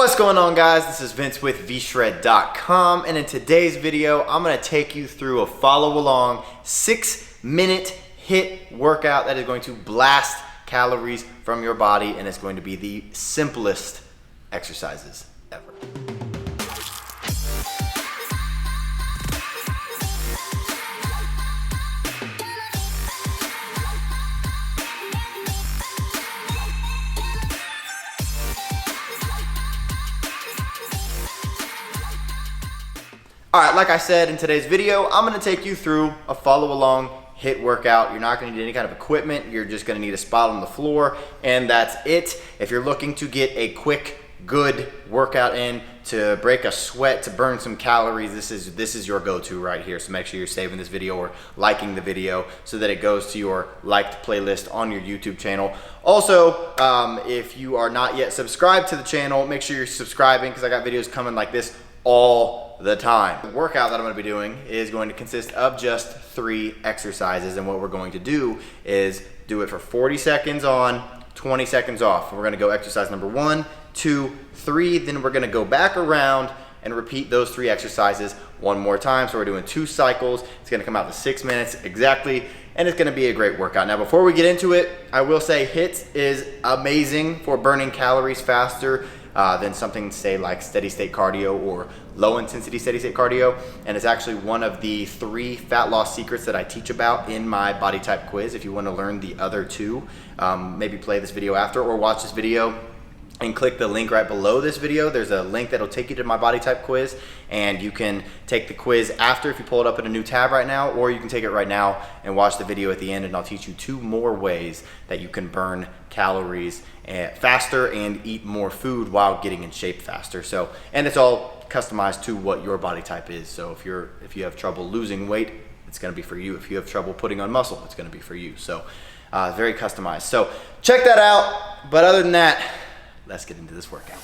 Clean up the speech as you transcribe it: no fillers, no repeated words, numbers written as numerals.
What's going on, guys? This is Vince with vshred.com, and in today's video I'm going to take you through a follow along 6-minute HIIT workout that is going to blast calories from your body, and it's going to be the simplest exercises ever. All right, like I said in today's video, I'm gonna take you through a follow along HIIT workout. You're not gonna need any kind of equipment. You're just gonna need a spot on the floor, and that's it. If you're looking to get a quick, good workout in, to break a sweat, to burn some calories, this is your go-to right here. So make sure you're saving this video or liking the video so that it goes to your liked playlist on your YouTube channel. Also, if you are not yet subscribed to the channel, make sure you're subscribing, because I got videos coming like this all the time. The workout that I'm going to be doing is going to consist of just 3 exercises, and what we're going to do is do it for 40 seconds on, 20 seconds off. We're going to go exercise number 1, 2, 3, then we're going to go back around and repeat those 3 exercises one more time. So we're doing 2 cycles. It's going to come out to 6 minutes exactly, and it's going to be a great workout. Now, before we get into it, I will say HIIT is amazing for burning calories faster than something, say, like steady state cardio or low intensity steady state cardio. And it's actually one of the 3 fat loss secrets that I teach about in my body type quiz. If you want to learn the other 2, maybe play this video after or watch this video and click the link right below this video. There's a link that'll take you to my body type quiz, and you can take the quiz after if you pull it up in a new tab right now, or you can take it right now and watch the video at the end, and I'll teach you 2 more ways that you can burn calories faster and eat more food while getting in shape faster. So, and it's all customized to what your body type is. So if you have trouble losing weight, it's going to be for you. If you have trouble putting on muscle, it's going to be for you. So very customized. So check that out. But other than that, let's get into this workout.